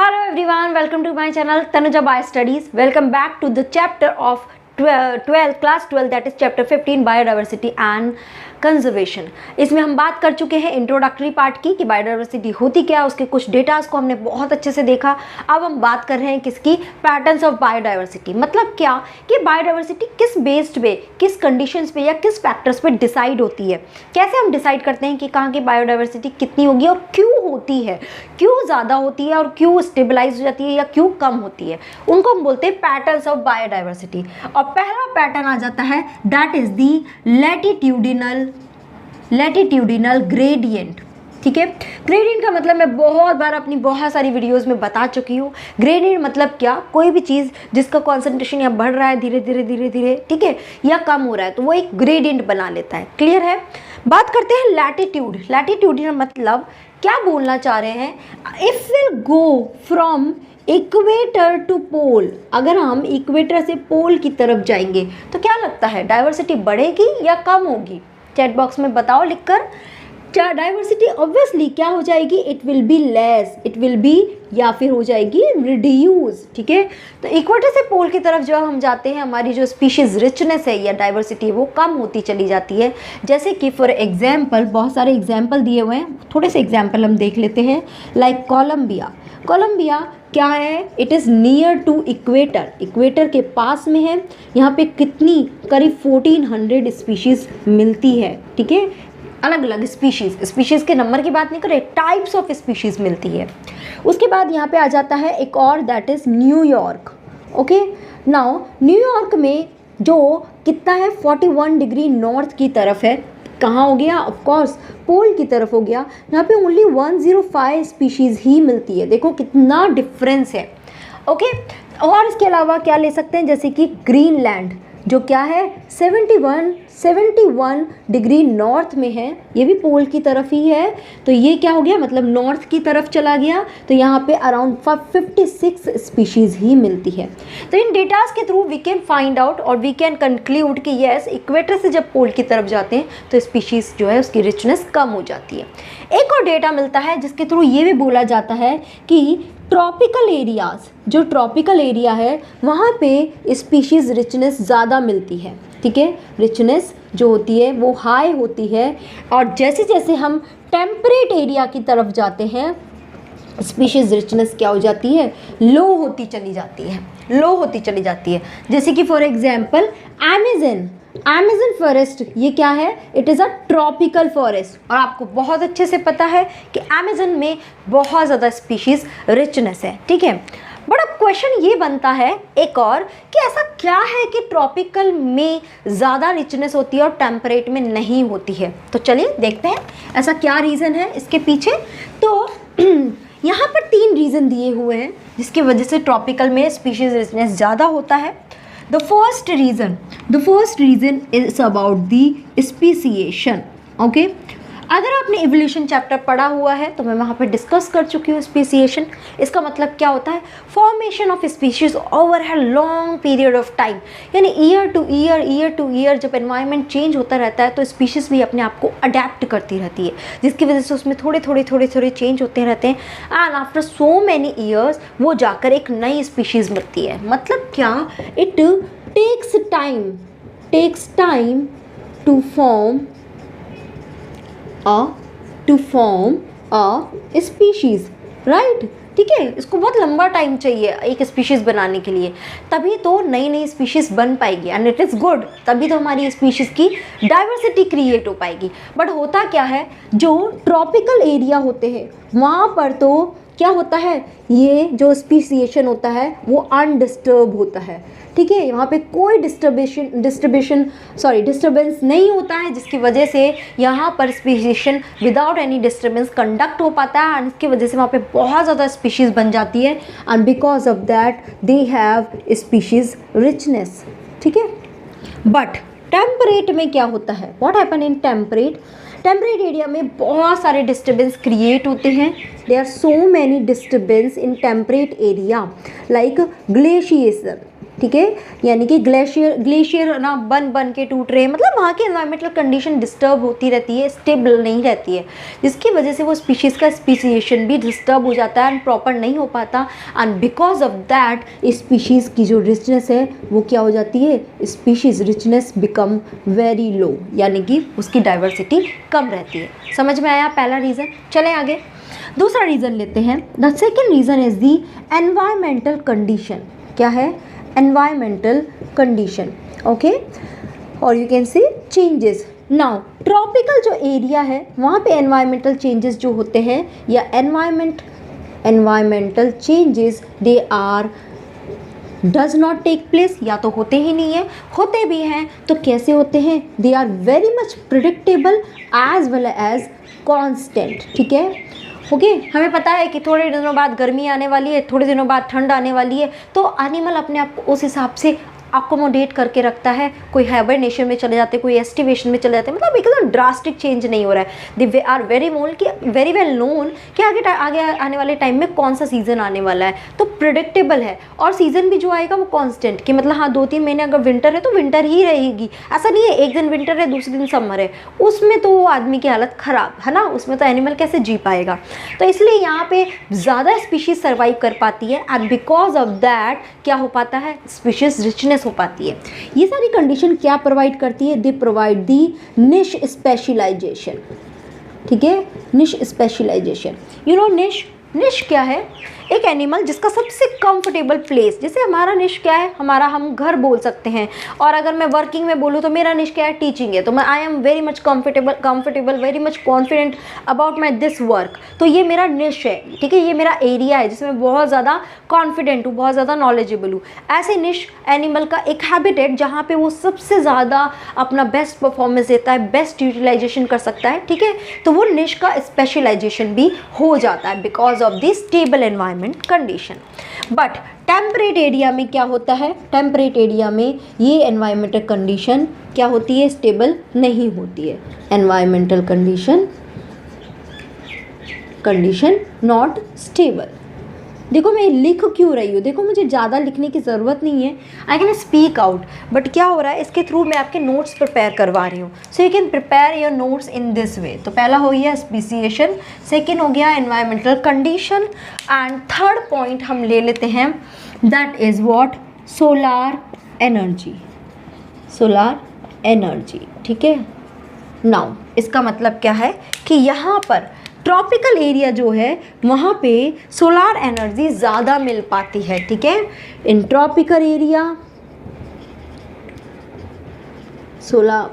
Hello everyone, welcome to my channel Tanuja Bio Studies. Welcome back to the chapter of 12 class 12 that is chapter 15 biodiversity and conservation. इसमें हम बात कर चुके हैं introductory part की कि बायोडाइवर्सिटी होती क्या है, उसके कुछ डेटास को हमने बहुत अच्छे से देखा। अब हम बात कर रहे हैं किसकी, पैटर्न्स ऑफ बायोडाइवर्सिटी। मतलब क्या कि बायोडाइवर्सिटी किस बेस्ड पे, किस कंडीशंस पे या किस फैक्टर्स पे डिसाइड होती है। कैसे हम डिसाइड करते हैं कि कहाँ की बायोडाइवर्सिटी कितनी होगी और क्यों होती है, क्यों ज़्यादा होती है और क्यों स्टेबलाइज हो जाती है या क्यों कम होती है, उनको हम बोलते हैं पैटर्न्स ऑफ बायोडाइवर्सिटी। और पहला पैटर्न आ जाता है that is the latitudinal gradient. ठीक है, ग्रेडियंट का मतलब मैं बहुत बार अपनी बहुत सारी वीडियोस में बता चुकी हूँ। ग्रेडियंट मतलब क्या, कोई भी चीज़ जिसका कॉन्सेंट्रेशन या बढ़ रहा है धीरे धीरे धीरे धीरे, ठीक है, या कम हो रहा है तो वो एक ग्रेडियंट बना लेता है। क्लियर है। बात करते हैं लैटिट्यूड। लैटिट्यूडिनल मतलब क्या बोलना चाह रहे हैं, if will go from equator to pole, अगर हम इक्वेटर से पोल की तरफ जाएंगे तो क्या लगता है डाइवर्सिटी बढ़ेगी या कम होगी? चैट बॉक्स में बताओ लिखकर। डाइवर्सिटी ऑब्वियसली क्या हो जाएगी, it will be less, it will be या फिर हो जाएगी रिड्यूस। ठीक है, तो इक्वेटर से पोल की तरफ जब हम जाते हैं हमारी जो स्पीशीज़ रिचनेस है या डाइवर्सिटी है वो कम होती चली जाती है। जैसे कि फॉर एग्जांपल बहुत सारे एग्जांपल दिए हुए हैं, थोड़े से एग्जांपल हम देख लेते हैं। Like Colombia. कोलंबिया क्या है, it is near to equator, equator के पास में है। यहाँ पे कितनी, करीब 1400 स्पीशीज़ मिलती है। ठीक है, अलग अलग स्पीशीज़ के नंबर की बात नहीं करें, टाइप्स ऑफ स्पीशीज़ मिलती है। उसके बाद यहाँ पे आ जाता है एक और, that is New York. Okay, now New York में जो कितना है 41 डिग्री नॉर्थ की तरफ है। कहाँ हो गया, ऑफ कोर्स पोल की तरफ हो गया। यहाँ पे ओनली 105 स्पीशीज़ ही मिलती है। देखो कितना डिफरेंस है। ओके, और इसके अलावा क्या ले सकते हैं, जैसे कि ग्रीनलैंड जो क्या है 71 डिग्री नॉर्थ में है, ये भी पोल की तरफ ही है। तो ये क्या हो गया, मतलब नॉर्थ की तरफ चला गया। तो यहाँ पे अराउंड 56 स्पीशीज़ ही मिलती है। तो इन डेटास के through we can find out और वी कैन कंक्लूड कि यस, इक्वेटर से जब पोल की तरफ जाते हैं तो स्पीशीज़ जो है उसकी रिचनेस कम हो जाती है। एक और डेटा मिलता है जिसके थ्रू ये भी बोला जाता है कि ट्रॉपिकल एरियाज़, जो ट्रॉपिकल एरिया है वहाँ पे स्पीशीज़ रिचनेस ज़्यादा मिलती है। ठीक है, रिचनेस जो होती है वो हाई होती है। और जैसे जैसे हम टेम्परेट एरिया की तरफ जाते हैं स्पीशीज़ रिचनेस क्या हो जाती है, लो होती चली जाती है, लो होती चली जाती है। जैसे कि फॉर एग्जांपल अमेज़न फॉरेस्ट, ये क्या है, it is a tropical forest. और आपको बहुत अच्छे से पता है कि अमेज़न में बहुत ज़्यादा स्पीशीज़ रिचनेस है। ठीक है, बट अब क्वेश्चन ये बनता है एक और कि ऐसा क्या है कि ट्रॉपिकल में ज़्यादा रिचनेस होती है और टेम्परेट में नहीं होती है। तो चलिए देखते हैं ऐसा क्या रीज़न है इसके पीछे। तो यहाँ पर 3 रीज़न दिए हुए हैं जिसकी वजह से ट्रॉपिकल में स्पीशीज़ रिचनेस ज़्यादा होता है। The first reason is about the speciation. Okay, अगर आपने इवोल्यूशन चैप्टर पढ़ा हुआ है तो मैं वहाँ पे डिस्कस कर चुकी हूँ स्पीसिएशन। इसका मतलब क्या होता है, फॉर्मेशन ऑफ स्पीशीज ओवर है लॉन्ग पीरियड ऑफ टाइम, यानी ईयर टू ईयर जब एनवायरनमेंट चेंज होता रहता है तो स्पीशीज़ भी अपने आप को अडेप्ट करती रहती है, जिसकी वजह से उसमें थोड़े चेंज होते रहते हैं। And after so many years वो जाकर एक नई स्पीशीज़ मिलती है। मतलब क्या, it takes time to form a species, right. ठीक है, इसको बहुत लंबा टाइम चाहिए एक स्पीशीज़ बनाने के लिए, तभी तो नई स्पीशीज़ बन पाएगी। एंड इट इज़ गुड, तभी तो हमारी स्पीशीज़ की डाइवर्सिटी क्रिएट हो पाएगी। बट होता क्या है, जो ट्रॉपिकल एरिया होते हैं वहाँ पर तो क्या होता है, ये जो स्पीसिएशन होता है वो अनडिस्टर्ब होता है। ठीक है, वहाँ पे कोई डिस्टर्बेंस नहीं होता है, जिसकी वजह से यहाँ पर speciation without any disturbance conduct हो पाता है। एंड इसकी वजह से वहाँ पे बहुत ज़्यादा स्पीशीज़ बन जाती है। And because of that they have species richness. ठीक है, बट टेम्परेट में क्या होता है, what happen in temperate area में बहुत सारे डिस्टर्बेंस क्रिएट होते हैं। There are so many disturbance in temperate area like glaciation, ठीक है, यानी कि ग्लेशियर ना बन के टूट रहे हैं, मतलब वहाँ की एनवायरमेंटल कंडीशन डिस्टर्ब होती रहती है, स्टेबल नहीं रहती है, जिसकी वजह से वो स्पीशीज़ का स्पीसीएशन भी डिस्टर्ब हो जाता है एंड प्रॉपर नहीं हो पाता, and because of that species की जो रिचनेस है वो क्या हो जाती है, species richness become very low, यानी कि उसकी डाइवर्सिटी कम रहती है। समझ में आया पहला रीज़न। चलें आगे, दूसरा रीज़न लेते हैं। The second reason is the environmental condition. क्या है? environmental condition, okay, or you can say changes. Now tropical जो एरिया है वहाँ पे environmental changes जो होते हैं या environmental changes they are does not take place, या तो होते ही नहीं है, होते भी हैं तो कैसे होते हैं, they are very much predictable as well as constant, ठीक है। ओके हमें पता है कि थोड़े दिनों बाद गर्मी आने वाली है, थोड़े दिनों बाद ठंड आने वाली है, तो एनिमल अपने आप को उस हिसाब से अकोमोडेट करके रखता है। कोई हाइबरनेशन में चले जाते हैं, कोई एस्टिवेशन में चले जाते हैं, मतलब एकदम ड्रास्टिक चेंज नहीं हो रहा है। They are very well known कि आगे आने वाले टाइम में कौन सा सीज़न आने वाला है, तो प्रिडिक्टेबल है। और सीज़न भी जो आएगा वो कांस्टेंट, कि मतलब हाँ 2-3 महीने अगर विंटर है तो विंटर ही रहेगी, ऐसा नहीं है एक दिन विंटर है दूसरे दिन समर है, उसमें तो आदमी की हालत ख़राब है ना, उसमें तो एनिमल कैसे जी पाएगा। तो इसलिए यहाँ पे ज़्यादा स्पीशीज़ सर्वाइव कर पाती है एंड बिकॉज ऑफ दैट क्या हो पाता है, स्पीशीज़ रिचनेस हो पाती है। ये सारी कंडीशन क्या प्रोवाइड करती है, दे प्रोवाइड दी निश स्पेशलाइजेशन, ठीक है, निश स्पेशलाइजेशन। यू नो निश क्या है, एक एनिमल जिसका सबसे कंफर्टेबल प्लेस, जैसे हमारा निश क्या है, हमारा हम घर बोल सकते हैं, और अगर मैं वर्किंग में बोलूँ तो मेरा निश क्या है, टीचिंग है, तो मैं I am very much comfortable very much confident about my this work, तो ये मेरा निश है, ठीक है, ये मेरा एरिया है जिसमें बहुत ज़्यादा कॉन्फिडेंट हूँ, बहुत ज़्यादा नॉलेजेबल हूँ। ऐसे निश एनिमल का एक हैबिटेट जहाँ पे वो सबसे ज़्यादा अपना बेस्ट परफॉर्मेंस देता है, बेस्ट यूटिलाइजेशन कर सकता है, ठीक है, तो वो निश का स्पेशलाइजेशन भी हो जाता है because of the stable environment condition. But temperate area में क्या होता है, टेम्परेट एरिया में ये एनवायरमेंटल कंडीशन क्या होती है, स्टेबल नहीं होती है। Environmental condition not stable. देखो मैं लिख क्यों रही हूँ, देखो मुझे ज़्यादा लिखने की ज़रूरत नहीं है, I can speak out, but क्या हो रहा है इसके थ्रू मैं आपके नोट्स प्रिपेयर करवा रही हूँ, so you can prepare your notes in this way. तो पहला हो गया स्पीसीएशन, सेकेंड हो गया environmental condition, and third point हम ले लेते हैं, that is what, solar energy, solar energy, ठीक है। नाउ इसका मतलब क्या है कि यहाँ पर ट्रॉपिकल एरिया जो है वहाँ पे सोलार एनर्जी ज़्यादा मिल पाती है, ठीक है। In tropical area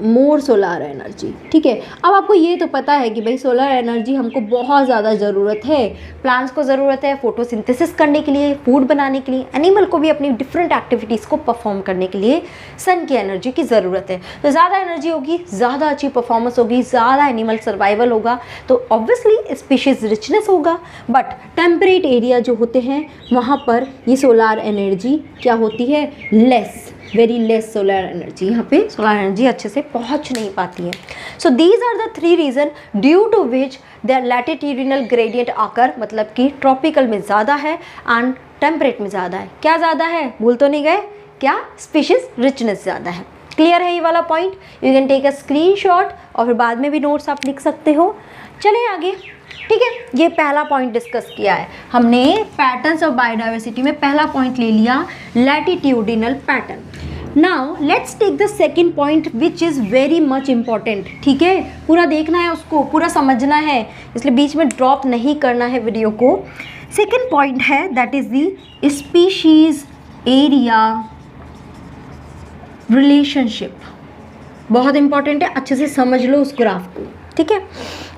more solar energy, ठीक है। अब आपको ये तो पता है कि भाई सोलर एनर्जी हमको बहुत ज़्यादा ज़रूरत है, प्लांट्स को ज़रूरत है फोटोसिंथेसिस करने के लिए, फूड बनाने के लिए, एनिमल को भी अपनी डिफरेंट एक्टिविटीज़ को परफॉर्म करने के लिए सन की एनर्जी की ज़रूरत है। तो ज़्यादा एनर्जी होगी, ज़्यादा अच्छी परफॉर्मेंस होगी, ज़्यादा एनिमल सर्वाइवल होगा, तो ऑब्वियसली स्पीशीज़ रिचनेस होगा। बट टेम्परेट एरिया जो होते हैं वहाँ पर ये सोलार एनर्जी क्या होती है, less, very less solar energy, यहाँ पे सोलर एनर्जी अच्छे से पहुँच नहीं पाती है। So these are the 3 reason due to which there latitudinal gradient आकर, मतलब कि ट्रॉपिकल में ज़्यादा है एंड टेम्परेट में ज़्यादा है। क्या ज़्यादा है, भूल तो नहीं गए, क्या, स्पीशीज़ रिचनेस ज़्यादा है। क्लियर है ये वाला point, you can take a screenshot और फिर बाद में भी नोट्स आप लिख सकते हो। चलें आगे, ठीक है। ये पहला पॉइंट डिस्कस किया है हमने, पैटर्न्स ऑफ बायोडाइवर्सिटी में पहला पॉइंट ले लिया, latitudinal pattern. Now let's take the second point which is very much important, ठीक है, पूरा देखना है उसको, पूरा समझना है, इसलिए बीच में ड्रॉप नहीं करना है वीडियो को। सेकेंड पॉइंट है that is the species area relationship, बहुत इंपॉर्टेंट है, अच्छे से समझ लो उस ग्राफ को, ठीक है।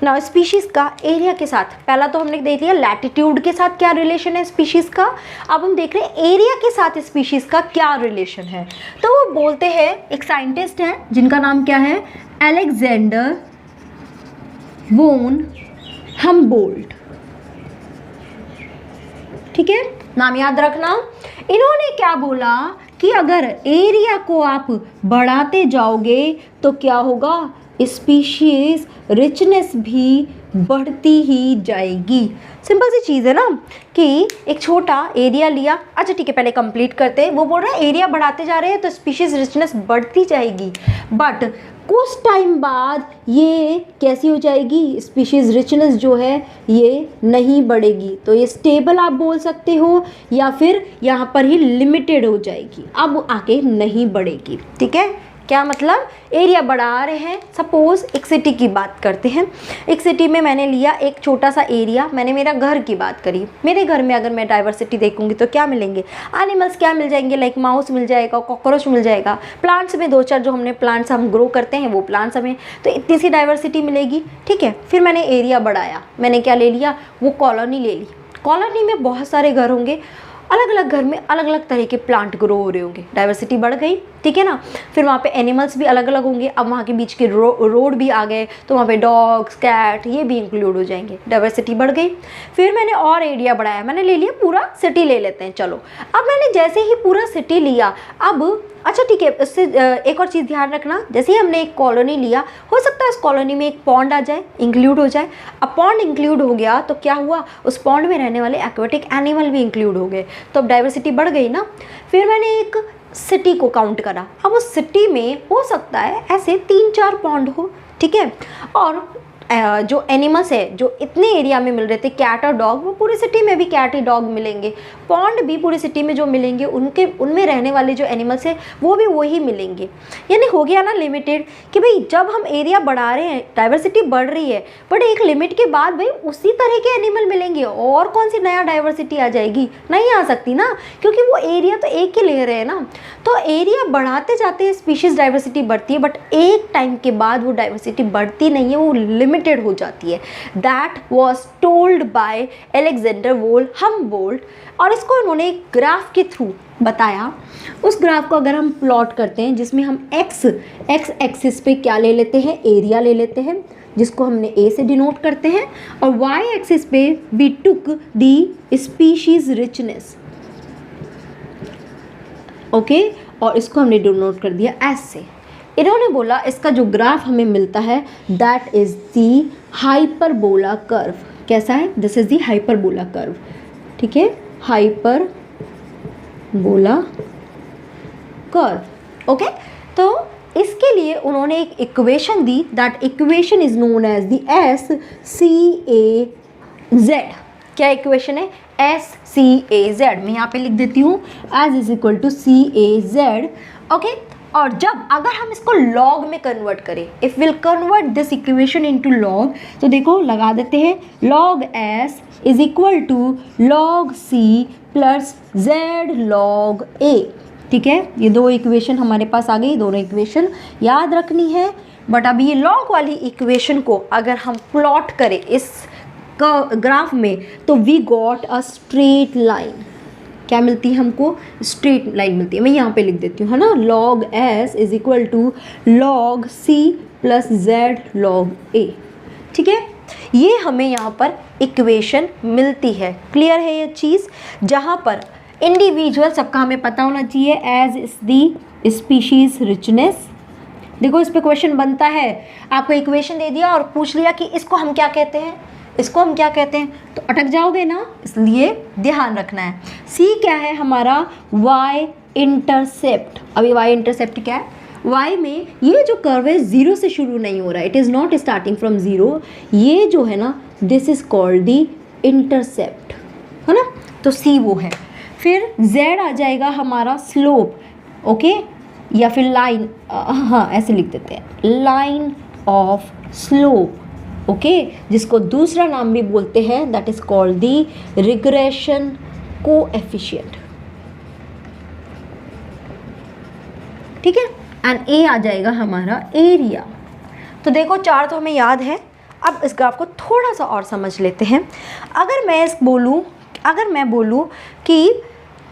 नाउ स्पीशीज़ का एरिया के साथ, पहला तो हमने देख लिया लैटिट्यूड के साथ क्या रिलेशन है स्पीशीज़ का, अब हम देख रहे हैं एरिया के साथ स्पीशीज़ का क्या रिलेशन है। तो वो बोलते हैं, एक साइंटिस्ट है जिनका नाम क्या है, अलेक्जेंडर वोन हम्बोल्ट, ठीक है, नाम याद रखना। इन्होंने क्या बोला कि अगर एरिया को आप बढ़ाते जाओगे तो क्या होगा, स्पीशीज़ रिचनेस भी बढ़ती ही जाएगी। सिंपल सी चीज़ है ना कि एक छोटा एरिया लिया, अच्छा ठीक है पहले कंप्लीट करते हैं। वो बोल रहा है एरिया बढ़ाते जा रहे हैं तो स्पीशीज़ रिचनेस बढ़ती जाएगी, बट कुछ टाइम बाद ये कैसी हो जाएगी, स्पीशीज़ रिचनेस जो है ये नहीं बढ़ेगी। तो ये स्टेबल आप बोल सकते हो या फिर यहाँ पर ही लिमिटेड हो जाएगी, अब आके नहीं बढ़ेगी। ठीक है, क्या मतलब एरिया बढ़ा रहे हैं। सपोज़ एक सिटी की बात करते हैं, एक सिटी में मैंने लिया एक छोटा सा एरिया, मैंने मेरा घर की बात करी। मेरे घर में अगर मैं डाइवर्सिटी देखूंगी तो क्या मिलेंगे, एनिमल्स क्या मिल जाएंगे, लाइक माउस मिल जाएगा, कॉकरोच मिल जाएगा, प्लांट्स में 2-4 जो हमने प्लांट्स हम ग्रो करते हैं वो प्लांट्स हमें, तो इतनी सी डाइवर्सिटी मिलेगी। ठीक है, फिर मैंने एरिया बढ़ाया, मैंने क्या ले लिया, वो कॉलोनी ले ली। कॉलोनी में बहुत सारे घर होंगे, अलग अलग घर में अलग अलग तरह के प्लांट ग्रो हो रहे होंगे, डाइवर्सिटी बढ़ गई। ठीक है ना, फिर वहाँ पे एनिमल्स भी अलग अलग होंगे, अब वहाँ के बीच के रोड भी आ गए तो वहाँ पे डॉग्स, कैट ये भी इंक्लूड हो जाएंगे, डाइवर्सिटी बढ़ गई। फिर मैंने और एरिया बढ़ाया, मैंने ले लिया पूरा सिटी ले लेते हैं चलो। अब मैंने जैसे ही पूरा सिटी लिया, अब अच्छा ठीक है, इससे एक और चीज़ ध्यान रखना, जैसे ही हमने एक कॉलोनी लिया, हो सकता है उस कॉलोनी में एक पॉन्ड आ जाए, इंक्लूड हो जाए। अब पॉन्ड इंक्लूड हो गया तो क्या हुआ, उस पॉन्ड में रहने वाले एक्वेटिक एनिमल भी इंक्लूड हो गए, तो अब डाइवर्सिटी बढ़ गई ना। फिर मैंने एक सिटी को काउंट करा, अब उस सिटी में हो सकता है ऐसे 3-4 पॉन्ड हो। ठीक है, और जो एनिमल्स है जो इतने एरिया में मिल रहे थे, कैट और डॉग, वो पूरी सिटी में भी कैट ही डॉग मिलेंगे। पॉन्ड भी पूरी सिटी में जो मिलेंगे उनमें रहने वाले जो एनिमल्स हैं वो भी वही मिलेंगे। यानी हो गया ना लिमिटेड, कि भाई जब हम एरिया बढ़ा रहे हैं डाइवर्सिटी बढ़ रही है, बट एक लिमिट के बाद भाई उसी तरह के एनिमल मिलेंगे, और कौन सी नया डाइवर्सिटी आ जाएगी, नहीं आ सकती ना, क्योंकि वो एरिया तो एक ही ले रहे हैं ना। तो एरिया बढ़ाते जाते हैं स्पीशीज़ डाइवर्सिटी बढ़ती है, बट एक टाइम के बाद वो डाइवर्सिटी बढ़ती नहीं है, वो लिमिटेड हो जाती है। That was told by Alexander Humboldt, और इसको उन्होंने एक ग्राफ के थ्रू बताया। उस ग्राफ को अगर हम प्लॉट करते हैं, जिसमें हम एक्स एक्सिस पे क्या ले लेते हैं, एरिया ले लेते हैं, जिसको हमने ए से डिनोट करते हैं, और वाई एक्सिस पे we took the species richness. Okay, और इसको हमने डिनोट कर दिया ऐसे। इन्होंने बोला इसका जो ग्राफ हमें मिलता है that is the hyperbola curve. कैसा है, this is the hyperbola curve. ठीक है, हाइपरबोला कर्व। ओके, तो इसके लिए उन्होंने एक इक्वेशन दी, that equation is known as the SCAZ। क्या इक्वेशन है, SCAZ। मैं यहाँ पे लिख देती हूँ S is equal to CAZ। Okay, और जब अगर हम इसको लॉग में कन्वर्ट करें, if will convert this equation into log, तो देखो लगा देते हैं, log S is equal to log C plus Z log A। ठीक है, ये दो इक्वेशन हमारे पास आ गई, दोनों इक्वेशन याद रखनी है। बट अब ये लॉग वाली इक्वेशन को अगर हम प्लॉट करें इस ग्राफ में, तो we got a straight line. क्या मिलती है हमको, स्ट्रेट लाइन मिलती है। मैं यहाँ पे लिख देती हूँ, है ना, log S is equal to log C plus Z log A। ठीक है, ये हमें यहाँ पर इक्वेशन मिलती है। क्लियर है ये चीज़, जहाँ पर इंडिविजुअल सबका हमें पता होना चाहिए S is the species richness. देखो इस पे क्वेश्चन बनता है, आपको इक्वेशन दे दिया और पूछ लिया कि इसको हम क्या कहते हैं, इसको हम क्या कहते हैं, तो अटक जाओगे ना, इसलिए ध्यान रखना है। C क्या है हमारा, y इंटरसेप्ट। अभी y इंटरसेप्ट क्या है, y में ये जो कर्व है 0 से शुरू नहीं हो रहा है, it is not starting from 0। ये जो है ना, this is called the intercept, है ना, तो C वो है। फिर Z आ जाएगा हमारा स्लोप। ओके, या फिर लाइन, हाँ ऐसे लिख देते हैं, लाइन ऑफ स्लोप। ओके, जिसको दूसरा नाम भी बोलते हैं, that is called the regression coefficient. ठीक है, एंड A आ जाएगा हमारा एरिया। तो देखो 4 तो हमें याद है। अब इस ग्राफ को थोड़ा सा और समझ लेते हैं। अगर मैं बोलूँ कि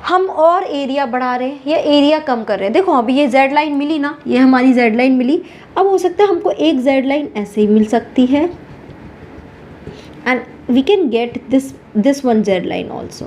हम और एरिया बढ़ा रहे हैं या एरिया कम कर रहे हैं, देखो अभी ये Z लाइन मिली ना, ये हमारी Z लाइन मिली। अब हो सकता है हमको एक Z लाइन ऐसे ही मिल सकती है, and we can get this one Z line also.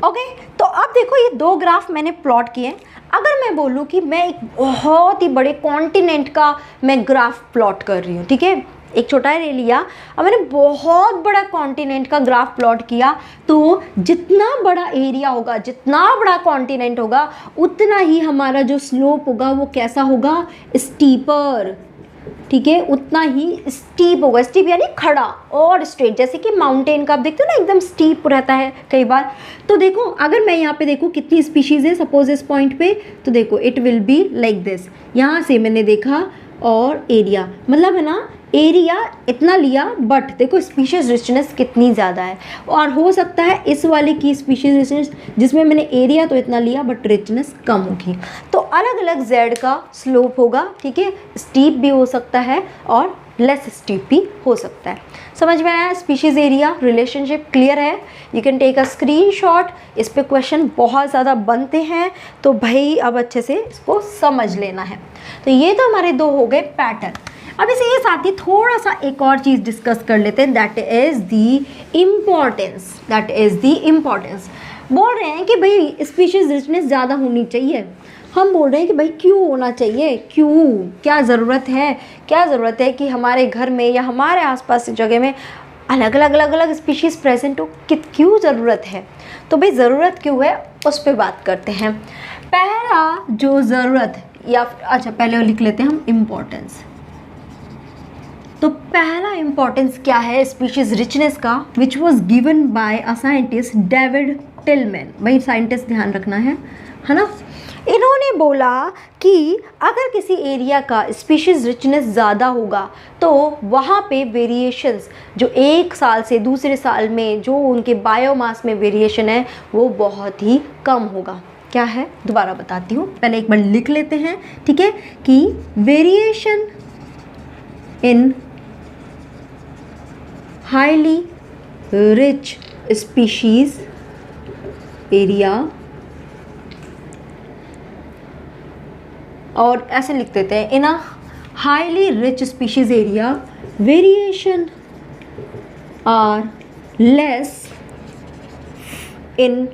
Okay, तो अब देखो ये दो ग्राफ मैंने प्लॉट किए। अगर मैं बोलूँ कि मैं एक बहुत ही बड़े कॉन्टिनेंट का मैं ग्राफ प्लॉट कर रही हूँ, ठीक है, एक छोटा एरिया लिया और मैंने बहुत बड़ा कॉन्टिनेंट का ग्राफ प्लॉट किया, तो जितना बड़ा एरिया होगा, जितना बड़ा कॉन्टिनेंट होगा, उतना ही हमारा जो स्लोप होगा वो कैसा होगा, स्टीपर, ठीक है, उतना ही स्टीप होगा। स्टीप यानी खड़ा और स्ट्रेट, जैसे कि माउंटेन का आप देखते हो ना एकदम स्टीप रहता है कई बार। तो देखो अगर मैं यहाँ पे देखूँ कितनी स्पीशीज़ है सपोज इस पॉइंट पे, तो देखो it will be like this. यहाँ से मैंने देखा और एरिया, मतलब है ना एरिया इतना लिया, बट देखो स्पीशीज रिचनेस कितनी ज़्यादा है। और हो सकता है इस वाले की स्पीशीज रिचनेस जिसमें मैंने एरिया तो इतना लिया बट रिचनेस कम होगी। तो अलग अलग जेड का स्लोप होगा, ठीक है, स्टीप भी हो सकता है और लेस स्टीप भी हो सकता है। समझ में आया स्पीशीज़ एरिया रिलेशनशिप? क्लियर है? You can take a screenshot. इस पे क्वेश्चन बहुत ज़्यादा बनते हैं, तो भाई अब अच्छे से इसको समझ लेना है। तो ये तो हमारे दो हो गए पैटर्न। अब इसे साथ ही थोड़ा सा एक और चीज़ डिस्कस कर लेते हैं, that is the importance. That is the importance. बोल रहे हैं कि भाई स्पीशीज़ रिचनेस ज़्यादा होनी चाहिए। हम बोल रहे हैं कि भाई क्यों होना चाहिए, क्यों, क्या ज़रूरत है, क्या ज़रूरत है कि हमारे घर में या हमारे आसपास की जगह में अलग अलग स्पीशीज़ प्रेजेंट हो, क्यों ज़रूरत है? तो भाई ज़रूरत क्यों है उस पर बात करते हैं। पहला जो ज़रूरत या अच्छा पहले लिख लेते हैं हम इम्पोर्टेंस। तो पहला इम्पोर्टेंस क्या है स्पीशीज़ रिचनेस का, which was given by a scientist David Tilman. भाई साइंटिस्ट ध्यान रखना है ना। इन्होंने बोला कि अगर किसी एरिया का स्पीशीज़ रिचनेस ज़्यादा होगा तो वहाँ पे वेरिएशंस जो एक साल से दूसरे साल में जो उनके बायोमास में वेरिएशन है वो बहुत ही कम होगा। क्या है दोबारा बताती हूँ, पहले एक बार लिख लेते हैं, ठीक है, कि variation in highly rich species area, और ऐसे लिख देते हैं in a highly rich species area variation are less in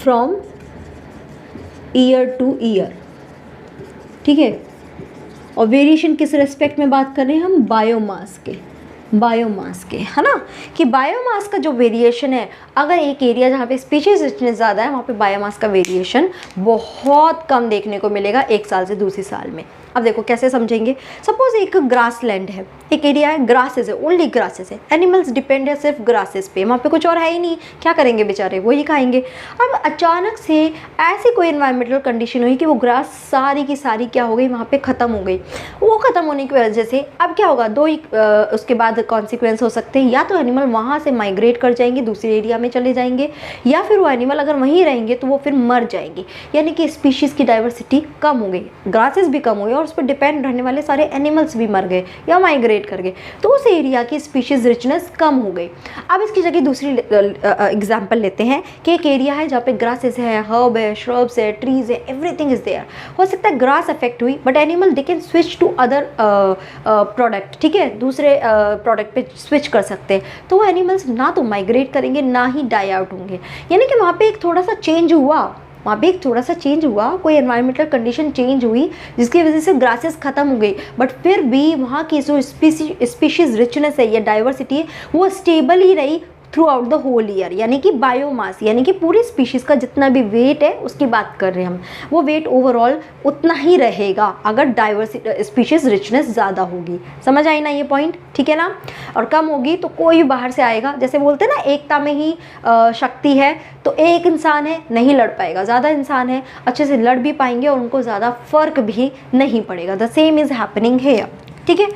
from year to year, ठीक है। और वेरिएशन किस रेस्पेक्ट में बात कर रहे हैं हम, बायोमास के, बायोमास के, है ना, कि बायोमास का जो वेरिएशन है, अगर एक एरिया जहाँ पे स्पीशीज रिचनेस ज़्यादा है वहाँ पे बायोमास का वेरिएशन बहुत कम देखने को मिलेगा एक साल से दूसरे साल में। अब देखो कैसे समझेंगे। सपोज एक ग्रास लैंड है, एक एरिया है, ग्रासेस है, ओनली ग्रासेस है, एनिमल्स डिपेंड है सिर्फ ग्रासेस पे, वहाँ पे कुछ और है ही नहीं, क्या करेंगे बेचारे, वही खाएंगे। अब अचानक से ऐसी कोई इन्वायरमेंटल कंडीशन हुई कि वो ग्रास सारी की सारी क्या हो गई, वहाँ पे ख़त्म हो गई। वो ख़त्म होने की वजह से अब क्या होगा, दो ही उसके बाद कॉन्सिक्वेंस हो सकते हैं, या तो एनिमल वहाँ से माइग्रेट कर जाएंगे, दूसरे एरिया में चले जाएंगे, या फिर वो एनिमल अगर वहीं रहेंगे तो वो फिर मर जाएंगे, यानी कि स्पीशीज़ की डाइवर्सिटी कम हो गई, ग्रासेस भी कम हो गई और उस पर डिपेंड रहने वाले सारे एनिमल्स भी मर गए या माइग्रेट कर गए, तो उस एरिया की स्पीशीज़ रिचनेस कम हो गई। अब इसकी जगह दूसरी एग्जांपल लेते हैं कि एक एरिया है जहाँ पे ग्रासेस है, हर्ब है, श्रब्स है, ट्रीज है, एवरीथिंग इज देयर। हो सकता है ग्रास अफेक्ट हुई but animal they can switch to other product, ठीक है, दूसरे प्रोडक्ट पे स्विच कर सकते हैं, तो वो एनिमल्स ना तो माइग्रेट करेंगे ना ही डाई आउट होंगे, यानी कि वहाँ पे एक थोड़ा सा चेंज हुआ, वहाँ पे एक थोड़ा सा चेंज हुआ, कोई एनवायरमेंटल कंडीशन चेंज हुई जिसकी वजह से ग्रासेस खत्म हो गई, बट फिर भी वहाँ की जो स्पीशीज़ रिचनेस है या डाइवर्सिटी है वो स्टेबल ही रही throughout the whole year, यानी कि बायोमास, यानी कि पूरी स्पीशीज़ का जितना भी वेट है उसकी बात कर रहे हैं हम, वो वेट ओवरऑल उतना ही रहेगा अगर डाइवर्सिटी स्पीशीज़ रिचनेस ज़्यादा होगी। समझ आई ना ये पॉइंट, ठीक है ना। और कम होगी तो कोई भी बाहर से आएगा, जैसे बोलते हैं ना एकता में ही शक्ति है, तो एक इंसान है नहीं लड़ पाएगा, ज़्यादा इंसान है अच्छे से लड़ भी पाएंगे और उनको ज़्यादा फर्क भी नहीं पड़ेगा। The same is happening here, ठीक है।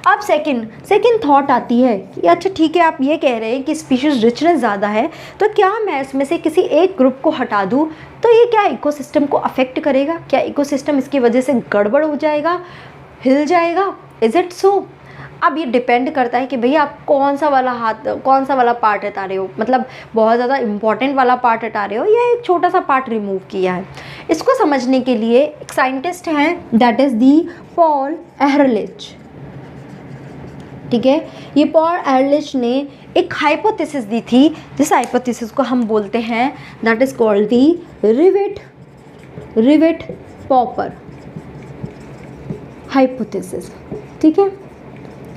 अब सेकंड थॉट आती है कि अच्छा ठीक है, आप ये कह रहे हैं कि स्पीशीज़ रिचनेस ज़्यादा है, तो क्या मैं इसमें से किसी एक ग्रुप को हटा दूँ तो ये क्या इकोसिस्टम को अफेक्ट करेगा, क्या इकोसिस्टम इसकी वजह से गड़बड़ हो जाएगा, हिल जाएगा, इज़ इट सो। अब ये डिपेंड करता है कि भैया आप कौन सा वाला पार्ट हटा रहे हो, मतलब बहुत ज़्यादा इंपॉर्टेंट वाला पार्ट हटा रहे हो या एक छोटा सा पार्ट रिमूव किया है। इसको समझने के लिए एक साइंटिस्ट हैं, दैट इज़ दी पॉल एहरलिच, ठीक है। ये पॉल एहरलिच ने एक हाइपोथेसिस दी थी, जिस हाइपोथेसिस को हम बोलते हैं that is called the rivet popper hypothesis, ठीक है,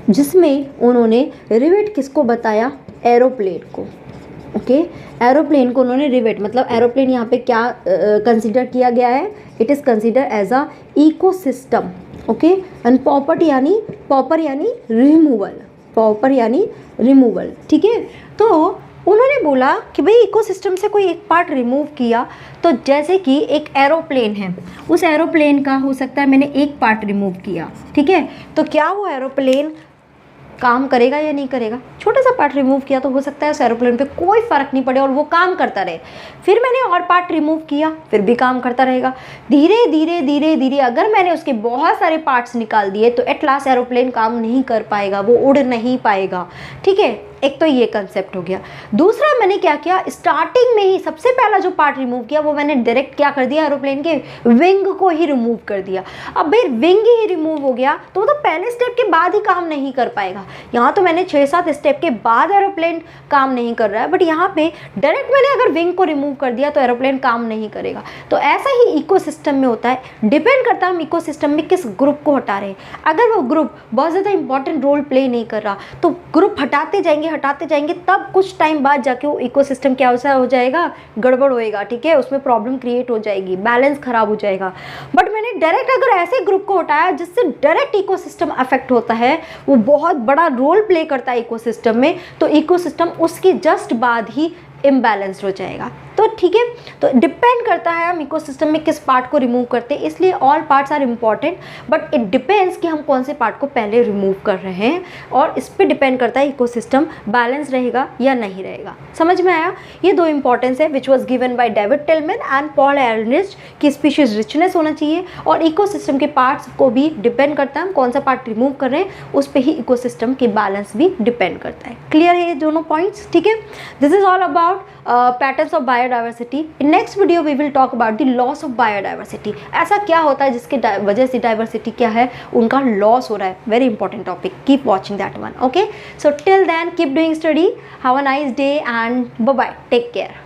जिसमें उन्होंने रिवेट किसको बताया, एरोप्लेन को, ओके, एरोप्लेन को उन्होंने रिवेट, मतलब एरोप्लेन यहाँ पे क्या कंसिडर किया गया है, it is consider as a ecosystem, okay, and popper यानी रिमूवल, पॉपर यानी रिमूवल, ठीक है। तो उन्होंने बोला कि भाई इकोसिस्टम से कोई एक पार्ट रिमूव किया, तो जैसे कि एक एरोप्लेन है, उस एरोप्लेन का हो सकता है मैंने एक पार्ट रिमूव किया, ठीक है, तो क्या वो एरोप्लेन काम करेगा या नहीं करेगा, छोटा सा पार्ट रिमूव किया तो हो सकता है उस एरोप्लेन पे कोई फ़र्क नहीं पड़े और वो काम करता रहे, फिर मैंने और पार्ट रिमूव किया फिर भी काम करता रहेगा, धीरे धीरे धीरे धीरे अगर मैंने उसके बहुत सारे पार्ट्स निकाल दिए तो एट लास्ट एरोप्लेन काम नहीं कर पाएगा, वो उड़ नहीं पाएगा, ठीक है। एक तो ये कंसेप्ट हो गया। दूसरा मैंने क्या किया, स्टार्टिंग में ही सबसे पहला जो पार्ट रिमूव किया वो मैंने डायरेक्ट क्या कर दिया, एरोप्लेन के विंग को ही रिमूव कर दिया। अब भाई विंग ही रिमूव हो गया तो वो तो पहले स्टेप के बाद ही काम नहीं कर पाएगा। यहाँ तो मैंने 6-7 स्टेप के बाद एरोप्लेन काम नहीं कर रहा है, बट यहाँ पे डायरेक्ट मैंने अगर विंग को रिमूव कर दिया तो एरोप्लेन काम नहीं करेगा। तो ऐसा ही इकोसिस्टम में होता है, डिपेंड करता है हम इकोसिस्टम में किस ग्रुप को हटा रहे हैं। अगर वो ग्रुप बहुत ज़्यादा इंपॉर्टेंट रोल प्ले नहीं कर रहा तो ग्रुप हटाते जाएंगे, तब कुछ टाइम बाद जाके वो इकोसिस्टम क्या हो जाएगा, गड़बड़ होएगा, ठीक है, उसमें प्रॉब्लम क्रिएट हो जाएगी, बैलेंस खराब हो जाएगा। बट मैंने डायरेक्ट अगर ऐसे ग्रुप को हटाया जिससे डायरेक्ट इकोसिस्टम अफेक्ट होता है, वो बहुत बड़ा रोल प्ले करता है इकोसिस्टम में, तो इकोसिस्टम उसके जस्ट बाद ही इम्बैलेंस्ड हो जाएगा। तो ठीक है, तो डिपेंड करता है हम इकोसिस्टम में किस पार्ट को रिमूव करते हैं, इसलिए all parts are important, but it depends कि हम कौन से पार्ट को पहले रिमूव कर रहे हैं, और इस पर डिपेंड करता है इकोसिस्टम बैलेंस रहेगा या नहीं रहेगा। समझ में आया? ये दो इंपॉर्टेंस है which was given by David Tilman and Paul Ernst की स्पीशीज रिचनेस होना चाहिए, और इकोसिस्टम के पार्ट्स को भी डिपेंड करता है हम कौन सा पार्ट रिमूव कर रहे हैं, उस पर ही इकोसिस्टम के बैलेंस भी डिपेंड करता है। क्लियर है ये दोनों पॉइंट्स? ठीक है, this is all about patterns of biodiversity. In next video we will talk about the loss of biodiversity. ऐसा क्या होता है जिसके वजह से डाइवर्सिटी क्या है, उनका लॉस हो रहा है। Very important topic, keep watching that one. Okay, so till then keep doing study, have a nice day and bye bye, take care.